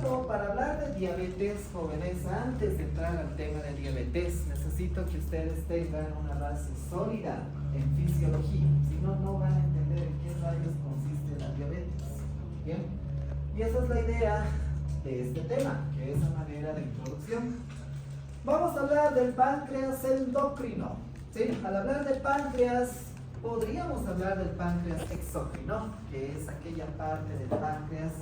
esto, para hablar de diabetes, jóvenes, antes de entrar al tema de diabetes, necesito que ustedes tengan una base sólida en fisiología. Si no, no van a entender en qué rayos consiste la diabetes. ¿Bien? Y esa es la idea de este tema, que es a manera de introducción. Vamos a hablar del páncreas endocrino. ¿Sí? Al hablar de páncreas, podríamos hablar del páncreas exócrino, que es aquella parte del páncreas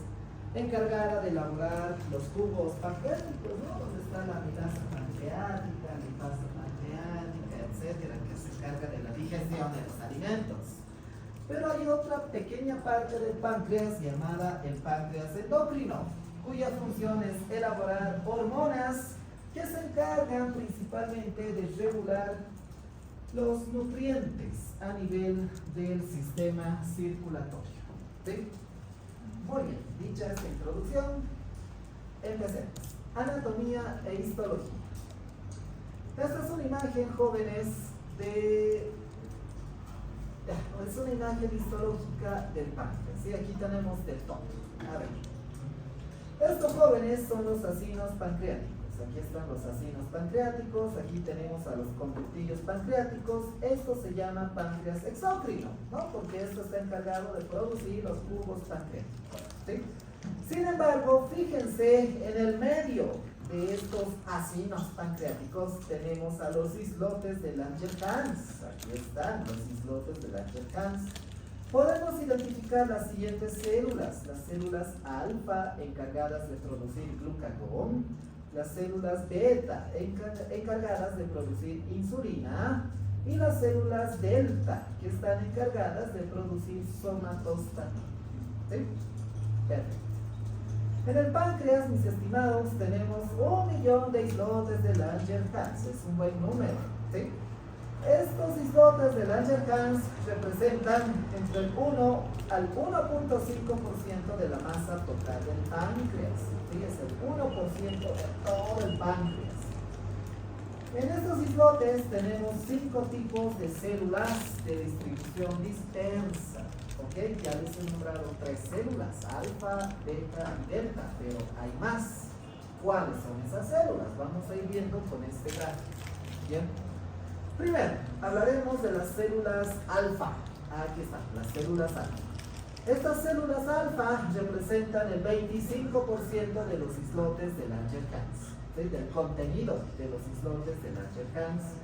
encargada de elaborar los jugos pancreáticos, ¿no? Donde está la amilasa pancreática, la lipasa pancreática, etcétera, que se encarga de la digestión de los alimentos. Pero hay otra pequeña parte del páncreas llamada el páncreas endocrino, cuya función es elaborar hormonas que se encargan principalmente de regular los nutrientes a nivel del sistema circulatorio. ¿Sí? Muy bien, dicha esta introducción, empecemos. Anatomía e histología. Esta es una imagen, jóvenes, es una imagen histológica del páncreas. ¿Sí? Aquí tenemos del todo. A ver. Estos jóvenes son los acinos pancreáticos. Aquí están los acinos pancreáticos, aquí tenemos a los conductillos pancreáticos. Esto se llama páncreas exócrino, ¿no? Porque esto está encargado de producir los jugos pancreáticos, ¿sí? Sin embargo, fíjense, en el medio de estos acinos pancreáticos tenemos a los islotes de Langerhans. Aquí están los islotes de Langerhans. Podemos identificar las siguientes células: las células alfa, encargadas de producir glucagón; las células beta, encargadas de producir insulina; y las células delta, que están encargadas de producir somatostatina. ¿Sí? Perfecto. En el páncreas, mis estimados, tenemos 1.000.000 de islotes de Langerhans. Es un buen número, ¿sí? Estos islotes de Langerhans representan entre el 1 al 1.5% de la masa total del páncreas. ¿Sí? Es el 1% de todo el páncreas. En estos islotes tenemos 5 tipos de células de distribución dispersa. ¿Okay? Ya les he nombrado 3 células: alfa, beta y delta, pero hay más. ¿Cuáles son esas células? Vamos a ir viendo con este gráfico. Bien. Primero, hablaremos de las células alfa. Aquí están, las células alfa. Estas células alfa representan el 25% de los islotes de Langerhans, ¿sí? Del contenido de los islotes de Langerhans.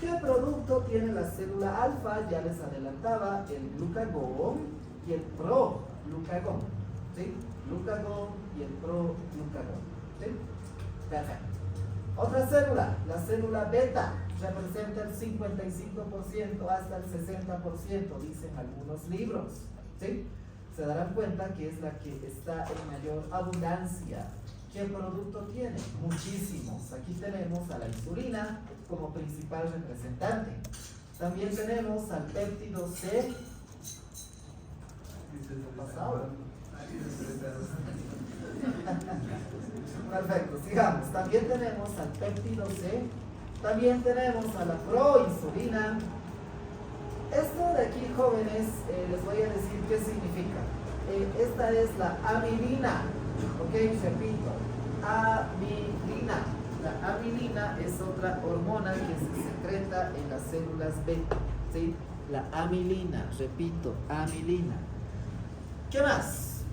¿Qué producto tiene la célula alfa? Ya les adelantaba, el glucagón y el proglucagón, ¿sí? Glucagón y el proglucagón, ¿sí? Perfecto. Otra célula, la célula beta, representa el 55% hasta el 60%, dicen algunos libros, ¿sí? Se darán cuenta que es la que está en mayor abundancia. ¿Qué producto tiene? Muchísimos. Aquí tenemos a la insulina como principal representante. También tenemos al péptido C. Perfecto, sigamos. También tenemos al péptido C. También tenemos a la proinsulina. Esto de aquí, jóvenes, les voy a decir qué significa. Esta es la amilina. Ok, repito, amilina. La amilina es otra hormona que se secreta en las células beta, ¿sí? La amilina, repito, amilina. ¿Qué más?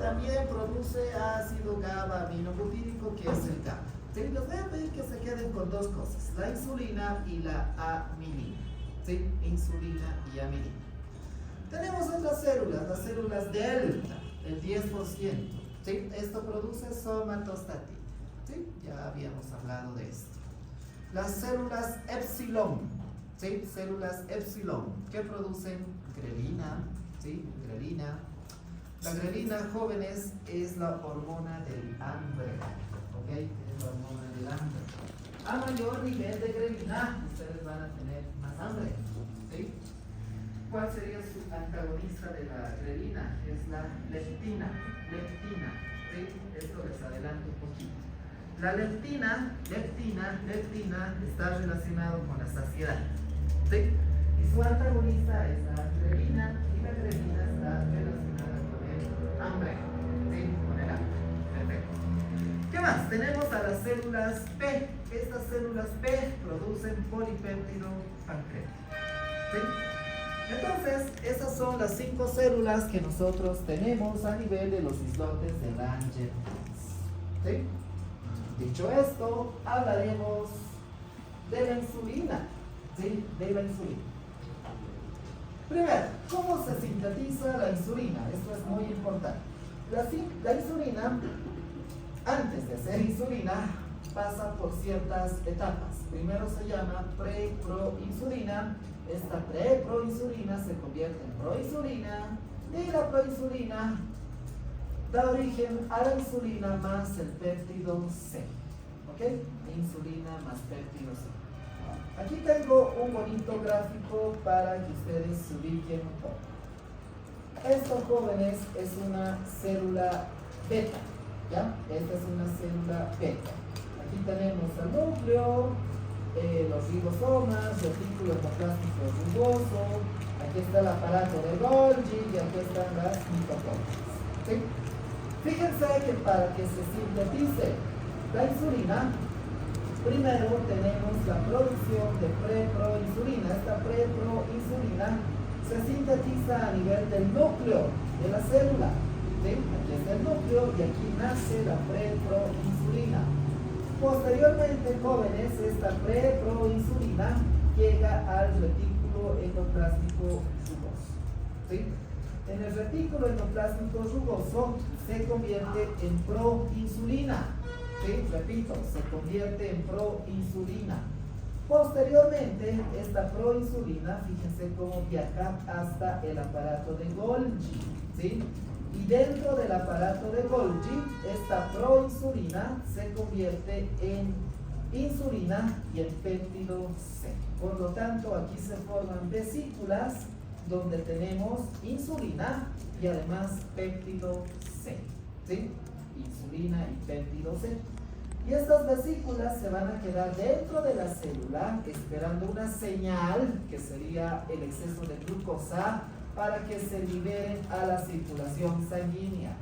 También produce ácido GABA aminobutírico, que es el GABA. ¿Sí? Les voy a pedir que se queden con 2 cosas: la insulina y la amilina. ¿Sí? Insulina y amilina. Tenemos otras células, las células delta, el 10%. ¿Sí? Esto produce somatostatina. ¿Sí? Ya habíamos hablado de esto. Las células epsilon, ¿sí? Células epsilon, que producen grelina, ¿sí? Grelina. La grelina, jóvenes, es la hormona del hambre, ¿ok? Es la hormona del hambre. A mayor nivel de grelina, ustedes van a tener más hambre, ¿sí? ¿Cuál sería su antagonista de la grelina? Es la leptina, ¿sí? Esto les adelanto un poquito. La leptina está relacionado con la saciedad, ¿sí? Y su antagonista es la grelina, y la grelina está relacionada con el hambre, ¿sí? Con el hambre. más? Tenemos a las células P. Estas células P producen polipéptido pancreático. ¿Sí? Entonces, esas son las 5 células que nosotros tenemos a nivel de los islotes de Langerhans. ¿Sí? Dicho esto, hablaremos de la insulina. ¿Sí? De la insulina. Primero, ¿cómo se sintetiza la insulina? Esto es muy importante. La insulina, antes de ser insulina, pasa por ciertas etapas. Primero se llama pre-proinsulina. Esta pre-proinsulina se convierte en proinsulina y la proinsulina da origen a la insulina más el péptido C. ¿Ok? Insulina más péptido C. Aquí tengo un bonito gráfico para que ustedes se ubiquen un poco. Esto, jóvenes, es una célula beta. ¿Ya? Esta es una célula beta. Aquí tenemos el núcleo, los ribosomas, retículo endoplástico rugoso, aquí está el aparato de Golgi y aquí están las mitocondrias. ¿Sí? Fíjense que para que se sintetice la insulina, primero tenemos la producción de preproinsulina. Esta preproinsulina se sintetiza a nivel del núcleo de la célula. ¿Sí? Aquí está el núcleo y aquí nace la preproinsulina. Posteriormente, jóvenes, esta preproinsulina llega al retículo endoplástico rugoso. ¿Sí? En el retículo endoplástico rugoso se convierte en proinsulina. ¿Sí? Repito, se convierte en proinsulina. Posteriormente, esta proinsulina, fíjense cómo viaja hasta el aparato de Golgi. ¿Sí? Y dentro del aparato de Golgi, esta proinsulina se convierte en insulina y en péptido C. Por lo tanto, aquí se forman vesículas donde tenemos insulina y además péptido C. ¿Sí? Insulina y péptido C. Y estas vesículas se van a quedar dentro de la célula esperando una señal que sería el exceso de glucosa para que se liberen a la circulación sanguínea.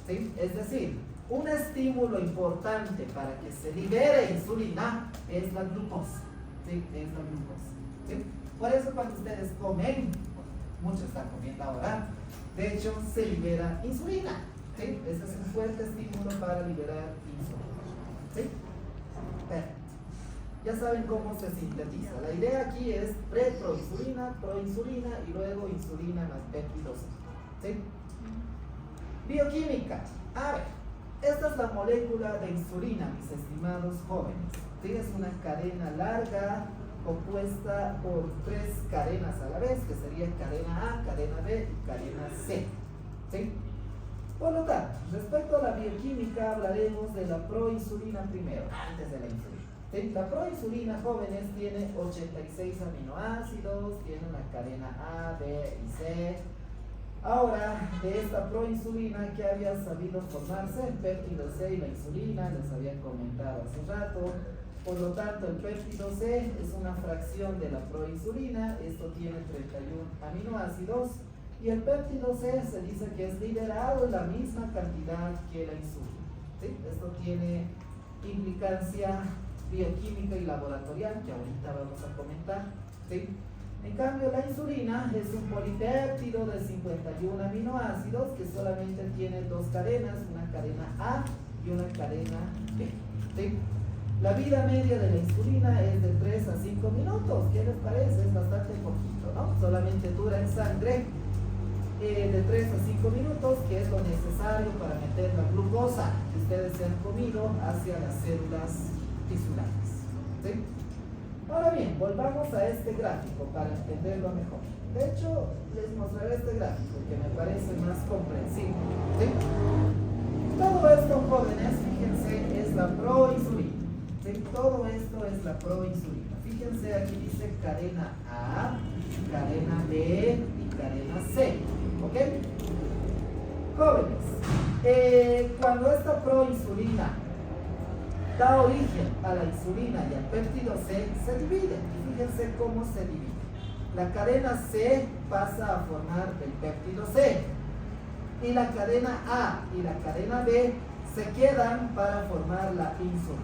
¿Sí? Es decir, un estímulo importante para que se libere insulina es la glucosa. ¿Sí? Es la glucosa. ¿Sí? Por eso cuando ustedes comen, muchos están comiendo ahora, de hecho se libera insulina. ¿Sí? Ese es un fuerte estímulo para liberar insulina. ¿Sí? Perfecto. Ya saben cómo se sintetiza. La idea aquí es preproinsulina, proinsulina y luego insulina más péptido C. ¿Sí? Bioquímica. A ver, esta es la molécula de insulina, mis estimados jóvenes. ¿Sí? Es una cadena larga compuesta por 3 cadenas a la vez, que sería cadena A, cadena B y cadena C. ¿Sí? Por lo tanto, respecto a la bioquímica, hablaremos de la proinsulina primero, antes de la insulina. ¿Sí? La proinsulina, jóvenes, tiene 86 aminoácidos, tiene una cadena A, B y C. Ahora, de esta proinsulina que había sabido formarse, el péptido C y la insulina, les había comentado hace rato. Por lo tanto, el péptido C es una fracción de la proinsulina, esto tiene 31 aminoácidos. Y el péptido C se dice que es liberado en la misma cantidad que la insulina. ¿Sí? Esto tiene implicancia bioquímica y laboratorial que ahorita vamos a comentar. ¿Sí? En cambio, la insulina es un polipéptido de 51 aminoácidos que solamente tiene 2 cadenas, una cadena A y una cadena B. ¿Sí? La vida media de la insulina es de 3 a 5 minutos. ¿Qué les parece? Es bastante poquito, ¿no? Solamente dura en sangre de 3 a 5 minutos, que es lo necesario para meter la glucosa que ustedes se han comido hacia las células tisulares. ¿Sí? Ahora bien, volvamos a este gráfico para entenderlo mejor. De hecho, les mostraré este gráfico que me parece más comprensible. ¿Sí? Todo esto, jóvenes, fíjense, es la proinsulina. ¿Sí? Todo esto es la proinsulina. Fíjense, aquí dice cadena A, cadena B y cadena C. ¿Ok? Jóvenes, cuando esta proinsulina da origen a la insulina y al péptido C, se divide. Y fíjense cómo se divide. La cadena C pasa a formar el péptido C. Y la cadena A y la cadena B se quedan para formar la insulina.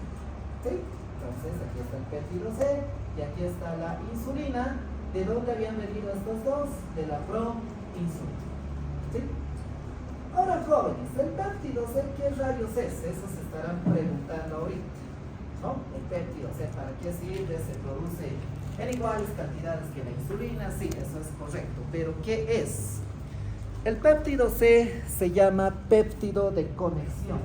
¿Sí? Entonces aquí está el péptido C y aquí está la insulina. ¿De dónde habían venido estos dos? De la proinsulina. ¿Sí? Ahora, jóvenes, el péptido C, ¿qué rayos es? Eso se estarán preguntando ahorita, ¿no? El péptido C, ¿para qué sirve? ¿Se produce en iguales cantidades que la insulina? Sí, eso es correcto. Pero, ¿qué es? El péptido C se llama péptido de conexión.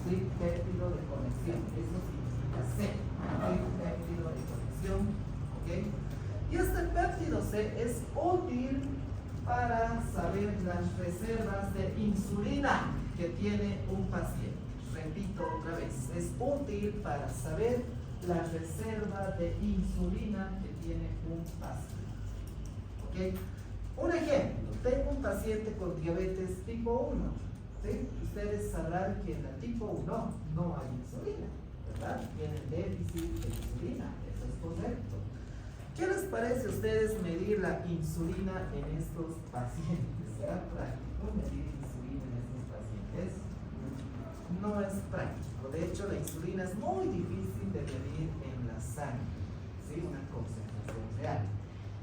¿Sí? Péptido de conexión. Eso significa C. ¿Sí? Péptido de conexión. ¿Ok? Y este péptido C es útil para saber las reservas de insulina que tiene un paciente. Repito otra vez, es útil para saber la reserva de insulina que tiene un paciente. ¿Ok? Un ejemplo, tengo un paciente con diabetes tipo 1. ¿Sí? Ustedes sabrán que en la tipo 1 no hay insulina, ¿verdad? Tienen déficit de insulina, eso es correcto. ¿Qué les parece a ustedes medir la insulina en estos pacientes? ¿Será práctico medir insulina en estos pacientes? No es práctico. De hecho, la insulina es muy difícil de medir en la sangre, ¿sí? Una concentración real.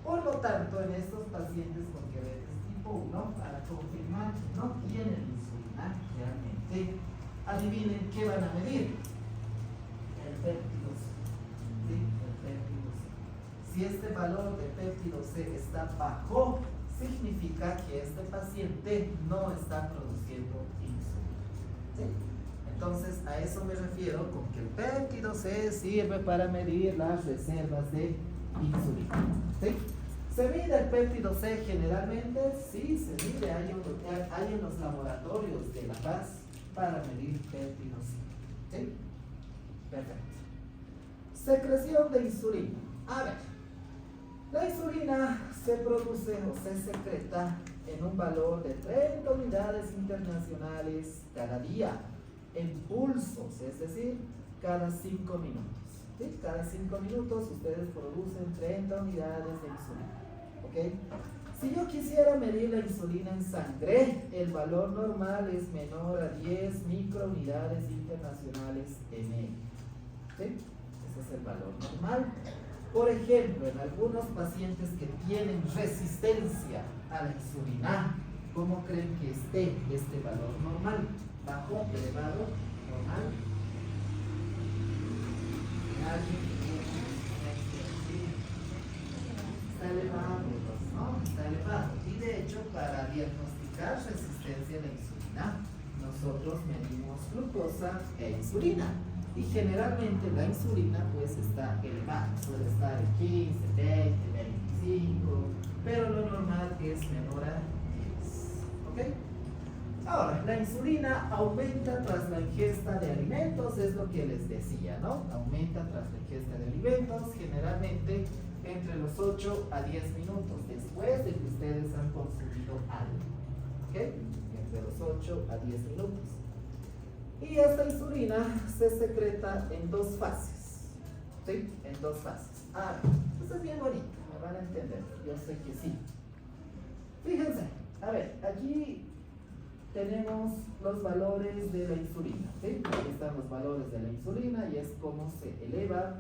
Por lo tanto, en estos pacientes con diabetes tipo 1, para confirmar que no tienen insulina realmente, adivinen qué van a medir. El péptido C. ¿Sí? El péptido C. Si este valor de péptido C está bajo, significa que este paciente no está produciendo insulina. ¿Sí? Entonces, a eso me refiero con que el péptido C sirve para medir las reservas de insulina. ¿Sí? ¿Se mide el péptido C generalmente? Sí, se mide. Hay en los laboratorios de La Paz para medir péptido C. ¿Sí? Perfecto. Secreción de insulina. A ver, la insulina se produce o se secreta en un valor de 30 unidades internacionales cada día, en pulsos, es decir, cada 5 minutos. ¿Sí? Cada 5 minutos ustedes producen 30 unidades de insulina. ¿Ok? Si yo quisiera medir la insulina en sangre, el valor normal es menor a 10 microunidades internacionales ml. ¿Sí? Ese es el valor normal. Por ejemplo, en algunos pacientes que tienen resistencia a la insulina, ¿cómo creen que esté este valor normal? Bajo, elevado, normal. Alguien que tiene resistencia. Está elevado, ¿no? Está elevado. Y de hecho, para diagnosticar resistencia a la insulina, nosotros medimos glucosa e insulina. Y generalmente la insulina pues está elevada, suele estar en 15, 20, 25, pero lo normal es menor a 10. ¿Ok? Ahora, la insulina aumenta tras la ingesta de alimentos, es lo que les decía, ¿no? Aumenta tras la ingesta de alimentos, generalmente entre los 8 a 10 minutos después de que ustedes han consumido algo. ¿Ok? Entre los 8 a 10 minutos. Y esta insulina se secreta en 2 fases. ¿Sí? En 2 fases. Ah, esto es bien bonito, me van a entender. Yo sé que sí. Fíjense, a ver, aquí tenemos los valores de la insulina. ¿Sí? Aquí están los valores de la insulina y es cómo se eleva.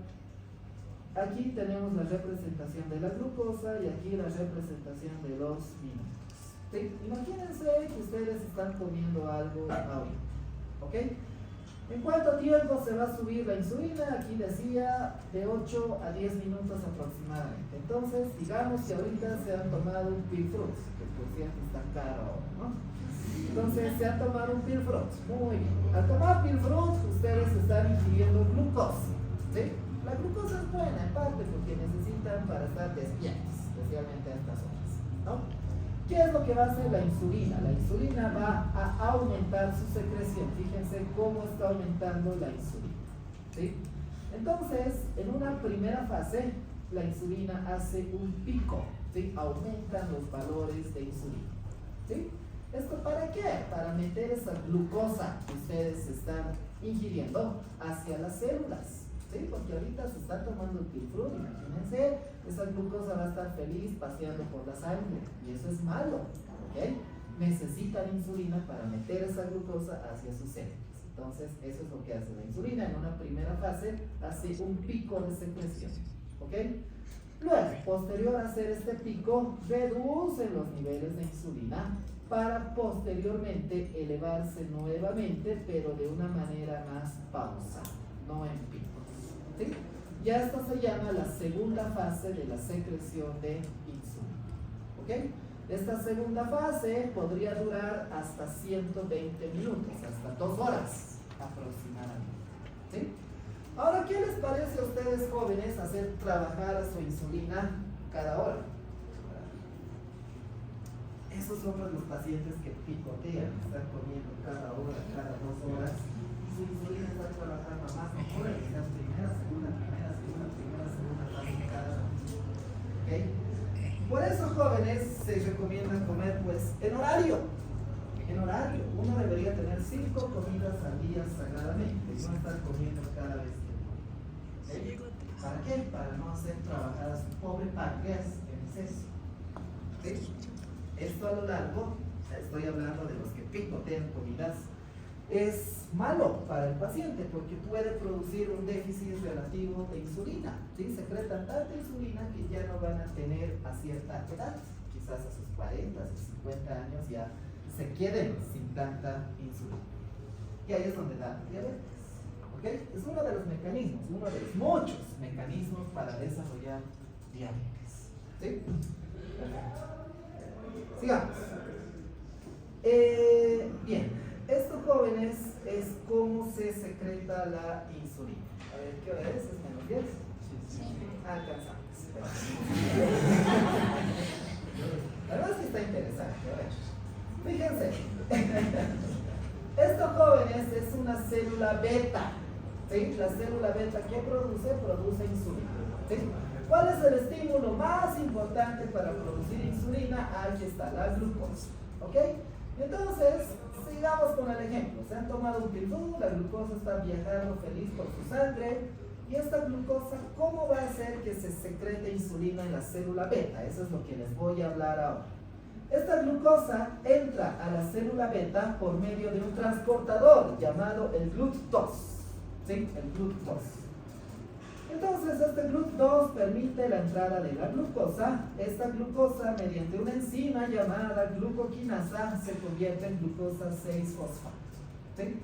Aquí tenemos la representación de la glucosa y aquí la representación de los minutos. ¿Sí? Imagínense que ustedes están comiendo algo ahorita. ¿Ok? ¿En cuánto tiempo se va a subir la insulina? Aquí decía de 8 a 10 minutos aproximadamente. Entonces, digamos que ahorita se han tomado un Pillfruit, que por cierto está caro ahora, ¿no? Entonces, se han tomado un Pillfruit. Muy bien. Al tomar Pillfruit, ustedes están ingiriendo glucosa. ¿Sí? La glucosa es buena en parte porque necesitan para estar despiertos, especialmente a estas horas, ¿no? ¿Qué es lo que va a hacer la insulina? La insulina va a aumentar su secreción. Fíjense cómo está aumentando la insulina. ¿Sí? Entonces, en una primera fase, la insulina hace un pico. ¿Sí? Aumentan los valores de insulina. ¿Sí? ¿Esto para qué? Para meter esa glucosa que ustedes están ingiriendo hacia las células. ¿Sí? Porque ahorita se está tomando el Pillfruit, imagínense, esa glucosa va a estar feliz paseando por la sangre y eso es malo, ¿ok? Necesitan insulina para meter esa glucosa hacia sus células. Entonces, eso es lo que hace la insulina. En una primera fase hace un pico de secreción, ¿ok? Luego, posterior a hacer este pico, reduce los niveles de insulina para posteriormente elevarse nuevamente, pero de una manera más pausada, no en picos, ¿sí? Ya esto se llama la segunda fase de la secreción de insulina, ¿ok? Esta segunda fase podría durar hasta 120 minutos, hasta 2 horas aproximadamente, ¿sí? Ahora, ¿qué les parece a ustedes jóvenes hacer trabajar a su insulina cada hora? Esos son los pacientes que picotean, están comiendo cada hora, cada 2 horas, y su insulina está trabajando más mejor, quizás primera, segunda fase cada hora. ¿Okay? Por eso, jóvenes, se recomienda comer pues en horario. En horario. Uno debería tener 5 comidas al día sagradamente, y no estar comiendo cada vez que come. ¿Okay? ¿Para qué? Para no hacer trabajar a su pobre páncreas en exceso. ¿Okay? Esto a lo largo, estoy hablando de los que picotean comidas, es malo para el paciente porque puede producir un déficit relativo de insulina, ¿sí? Secretan tanta insulina que ya no van a tener a cierta edad, quizás a sus 40, a sus 50 años ya se queden sin tanta insulina. Y ahí es donde da diabetes, ¿ok? Es uno de los mecanismos, uno de los muchos mecanismos para desarrollar diabetes, ¿sí? Perfecto. Sigamos. Bien, esto, jóvenes, es cómo se secreta la insulina. A ver, ¿qué hora es? ¿Es menos 10? Sí. Alcanzamos. La verdad es que está interesante. A ver, fíjense. Esto, jóvenes, es una célula beta. ¿Sí? La célula beta, ¿qué produce? Produce insulina. ¿Sí? ¿Cuál es el estímulo más importante para producir insulina? Aquí está, la glucosa, ¿ok? Entonces, sigamos con el ejemplo. Se han tomado un pilú, la glucosa está viajando feliz por su sangre, y esta glucosa, ¿cómo va a hacer que se secrete insulina en la célula beta? Eso es lo que les voy a hablar ahora. Esta glucosa entra a la célula beta por medio de un transportador llamado el GLUT2, ¿sí? El GLUT2. Entonces, este GLUT2 permite la entrada de la glucosa. Esta glucosa, mediante una enzima llamada glucoquinasa, se convierte en glucosa 6-fosfato. ¿Sí?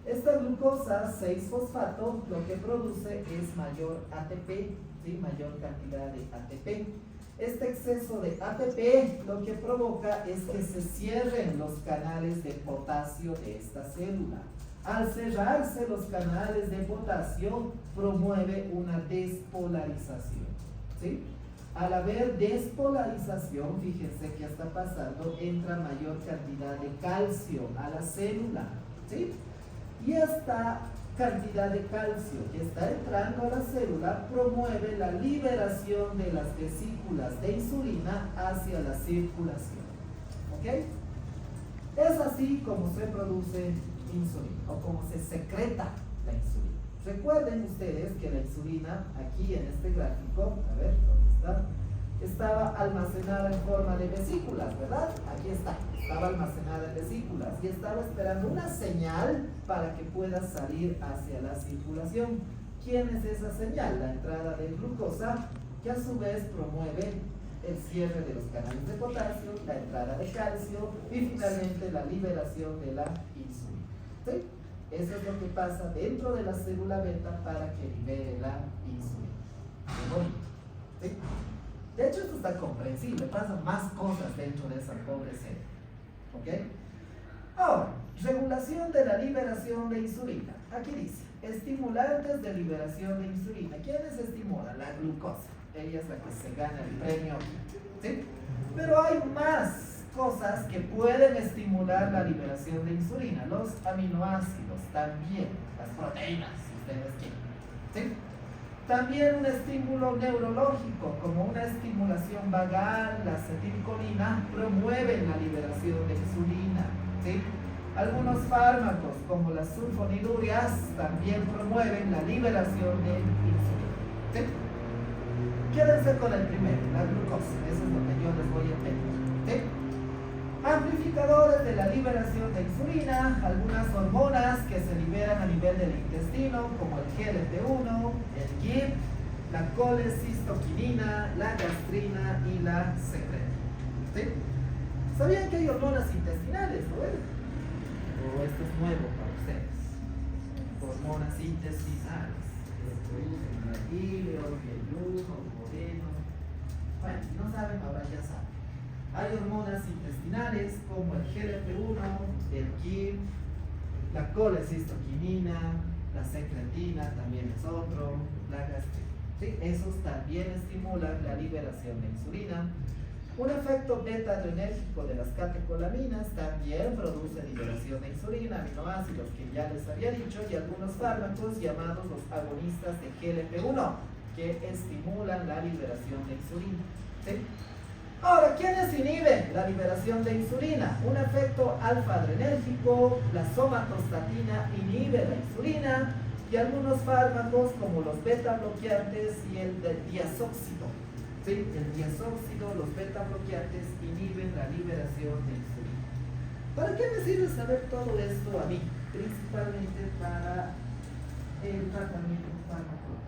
Esta glucosa 6-fosfato lo que produce es mayor ATP, ¿sí? Mayor cantidad de ATP. Este exceso de ATP lo que provoca es que se cierren los canales de potasio de esta célula. Al cerrarse los canales de potasio, promueve una despolarización, ¿sí? Al haber despolarización, fíjense qué está pasando, entra mayor cantidad de calcio a la célula, ¿sí? Y esta cantidad de calcio que está entrando a la célula promueve la liberación de las vesículas de insulina hacia la circulación, ¿ok? Es así como se produce insulina, o como se secreta la insulina. Recuerden ustedes que la insulina, aquí en este gráfico, a ver, ¿dónde está? Estaba almacenada en forma de vesículas, ¿verdad? Aquí está, estaba almacenada en vesículas y estaba esperando una señal para que pueda salir hacia la circulación. ¿Quién es esa señal? La entrada de glucosa, que a su vez promueve el cierre de los canales de potasio, la entrada de calcio y finalmente la liberación de la insulina. ¿Sí? Eso es lo que pasa dentro de la célula beta para que libere la insulina. Muy bonito. ¿Sí? De hecho, esto está comprensible, pasan más cosas dentro de esa pobre célula. ¿Ok? Ahora, regulación de la liberación de insulina. Aquí dice, estimulantes de liberación de insulina. ¿Quiénes estimulan? La glucosa. Ella es la que se gana el premio. ¿Sí? Pero hay más cosas que pueden estimular la liberación de insulina. Los aminoácidos también, las proteínas, si ustedes quieren. ¿Sí? También un estímulo neurológico, como una estimulación vagal, la acetilcolina, promueven la liberación de insulina. ¿Sí? Algunos fármacos, como las sulfonidurias, también promueven la liberación de insulina. ¿Sí? Quédense con el primero, la glucosa. Eso es lo que yo les voy a pedir. ¿Sí? Amplificadores de la liberación de insulina, algunas hormonas que se liberan a nivel del intestino, como el GLP-1, el GIP, la colecistoquinina, la gastrina y la secretina. ¿Sí? ¿Sabían que hay hormonas intestinales, no? O esto es nuevo para ustedes. Hormonas intestinales que producen alquilio, yelluno, moreno. Bueno, si no saben, ahora ya saben. Hay hormonas intestinales como el GLP-1, el GIP, la colecistoquinina, la secretina también es otro, la gastrina. ¿Sí? Esos también estimulan la liberación de insulina. Un efecto beta-adrenérgico de las catecolaminas también produce liberación de insulina, aminoácidos que ya les había dicho, y algunos fármacos llamados los agonistas de GLP-1 que estimulan la liberación de insulina. ¿Sí? Ahora, ¿quiénes inhiben la liberación de insulina? Un efecto alfa-adrenérgico, la somatostatina inhibe la insulina, y algunos fármacos como los beta-bloqueantes y el diazóxido. ¿Sí? El diazóxido, los beta-bloqueantes inhiben la liberación de insulina. ¿Para qué me sirve saber todo esto a mí? Principalmente para el tratamiento farmacológico.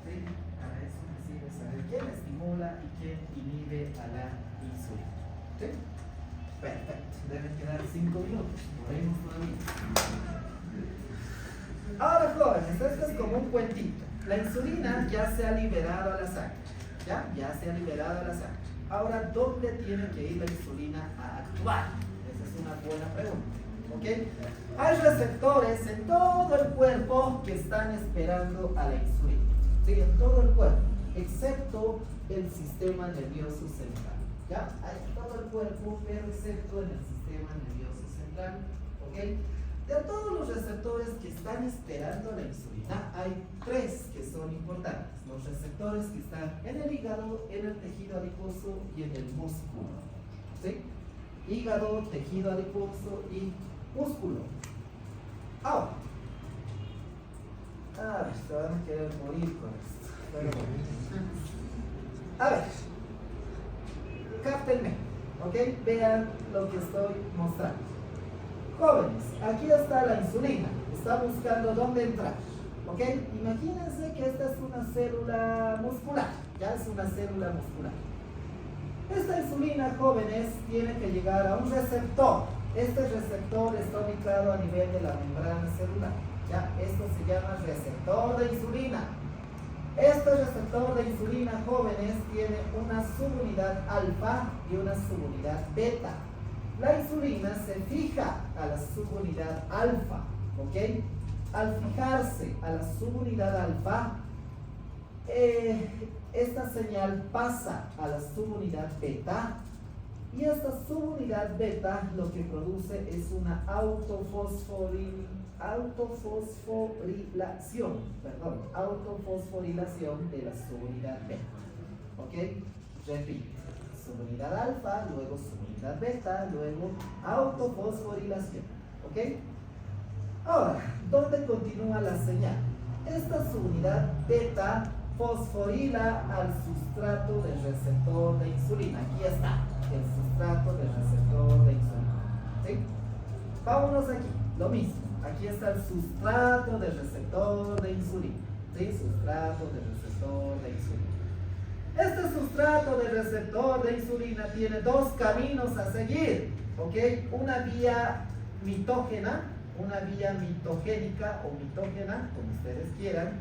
¿Sí? Para eso me sirve saber quién estimula y quién inhibe a la insulina. ¿Sí? Perfecto. Deben quedar 5 minutos. Moremos todavía. Ahora, jóvenes, esto es como un cuentito. La insulina ya se ha liberado a la sangre. Ya se ha liberado a la sangre. Ahora, ¿dónde tiene que ir la insulina a actuar? Esa es una buena pregunta. ¿Ok? Hay receptores en todo el cuerpo que están esperando a la insulina. ¿Sí? En todo el cuerpo, excepto el sistema nervioso central. ¿Ya? Hay en todo el cuerpo, pero excepto en el sistema nervioso central. ¿Ok? De todos los receptores que están esperando la insulina, hay 3 que son importantes. Los receptores que están en el hígado, en el tejido adiposo y en el músculo. ¿Sí? Hígado, tejido adiposo y músculo. Ahora, se van a querer morir con esto. Pero bueno. A ver, cáptenme, ¿ok? Vean lo que estoy mostrando. Jóvenes, aquí está la insulina, está buscando dónde entrar, ¿ok? Imagínense que esta es una célula muscular, ya es una célula muscular. Esta insulina, jóvenes, tiene que llegar a un receptor. Este receptor está ubicado a nivel de la membrana celular, ya, esto se llama receptor de insulina. Este receptor de insulina, jóvenes, tiene una subunidad alfa y una subunidad beta. La insulina se fija a la subunidad alfa, ¿ok? Al fijarse a la subunidad alfa, esta señal pasa a la subunidad beta, y esta subunidad beta lo que produce es una autofosforilación de la subunidad beta, ¿ok? Repito, subunidad alfa, luego subunidad beta, luego autofosforilación, ¿ok? Ahora, ¿dónde continúa la señal? Esta subunidad beta fosforila al sustrato del receptor de insulina. Aquí está, el sustrato del receptor de insulina. ¿Sí? Vámonos aquí, lo mismo. Aquí está el sustrato del receptor de insulina. ¿Sí? Sustrato del receptor de insulina. Este sustrato del receptor de insulina tiene 2 caminos a seguir, ¿ok? Una vía mitógena, una vía mitogénica o mitógena, como ustedes quieran,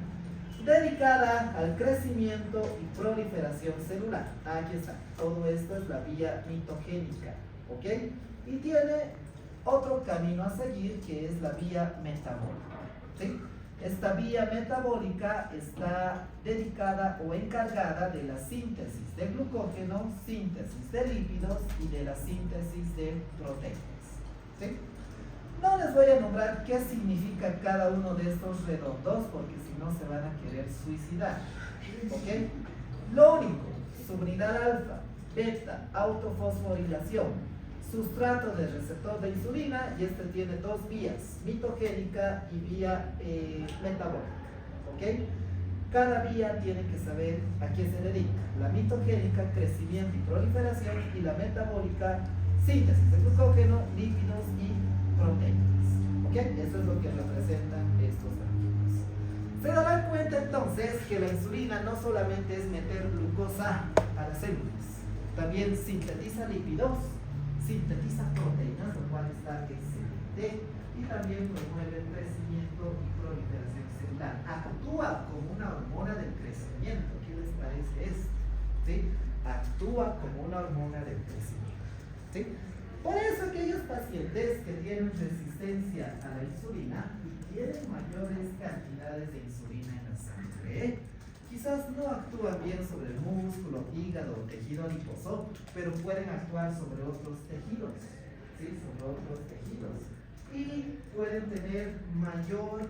dedicada al crecimiento y proliferación celular. Aquí está, todo esto es la vía mitogénica, ¿ok? Y tiene otro camino a seguir que es la vía metabólica, ¿sí? Esta vía metabólica está dedicada o encargada de la síntesis de glucógeno, síntesis de lípidos y de la síntesis de proteínas, ¿sí? No les voy a nombrar qué significa cada uno de estos redondos porque si no se van a querer suicidar, ¿ok? Lo único, subunidad alfa, beta, autofosforilación, sustrato del receptor de insulina, y este tiene 2 vías, mitogénica y vía metabólica, ¿ok? Cada vía tiene que saber a qué se dedica. La mitogénica, crecimiento y proliferación, y la metabólica, síntesis de glucógeno, lípidos y proteínas. ¿Ok? Eso es lo que representan estos gráficos. Se darán cuenta entonces que la insulina no solamente es meter glucosa a las células, también sintetiza lípidos, sintetiza proteínas, lo cual está excelente, y también promueve el crecimiento y proliferación celular. Actúa como una hormona del crecimiento. ¿Qué les parece eso? ¿Sí? Actúa como una hormona del crecimiento. ¿Sí? Por eso aquellos pacientes que tienen resistencia a la insulina y tienen mayores cantidades de insulina en la sangre, quizás no actúan bien sobre el músculo, hígado o tejido adiposo, pero pueden actuar sobre otros tejidos, ¿sí? Sobre otros tejidos. Y pueden tener mayor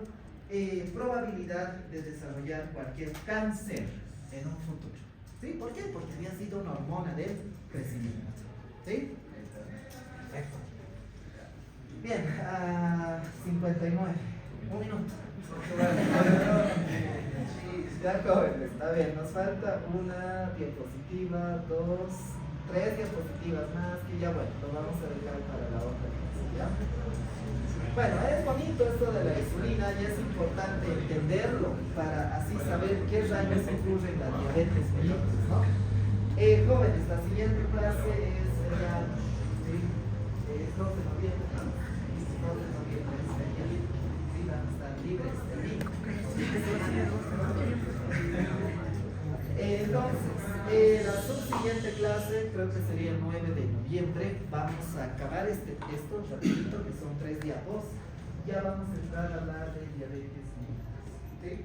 probabilidad de desarrollar cualquier cáncer en un futuro. ¿Sí? ¿Por qué? Porque había sido una hormona del crecimiento. ¿Sí? Perfecto. Bien, 59. Un minuto. Ya, jóvenes, está bien, nos falta una diapositiva, dos, tres diapositivas más, que ya bueno, lo vamos a dejar para la otra clase, ¿ya? Bueno, es bonito esto de la insulina y es importante entenderlo para así saber qué rayos ocurre en la diabetes mellitus, ¿no? Jóvenes, la siguiente clase es el 2 de noviembre, ¿no? 2 de noviembre es el día libre, sí, van a estar libres de mí. Entonces, la subsiguiente clase creo que sería el 9 de noviembre. Vamos a acabar esto rapidito, que son 3 diapos. Ya vamos a entrar a hablar de diabetes mellitus, ¿sí?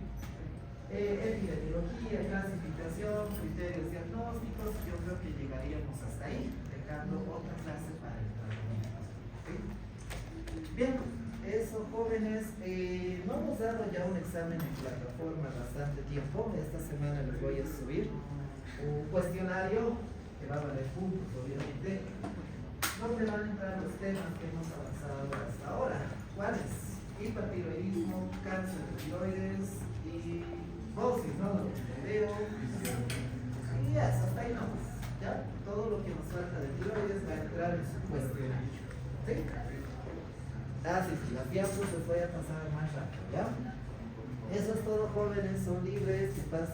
Epidemiología, clasificación, criterios diagnósticos. Yo creo que llegaríamos hasta ahí, dejando otra clase para el tratamiento, ¿sí? Bien, eso, jóvenes, no hemos dado ya un examen en plataforma bastante tiempo. Esta semana les voy a subir un cuestionario que va a valer puntos, obviamente, donde van a entrar los temas que hemos avanzado hasta ahora. ¿Cuáles? Hipertiroidismo, cáncer de tiroides y bosis, ¿no? Video. Y eso, hasta ahí nomás, ¿ya? Todo lo que nos falta de tiroides va a entrar en su cuestionario, ¿sí? Sí, las diapos les voy a pasar más rápido, ¿ya? Eso es todo, jóvenes, son libres, que pasen.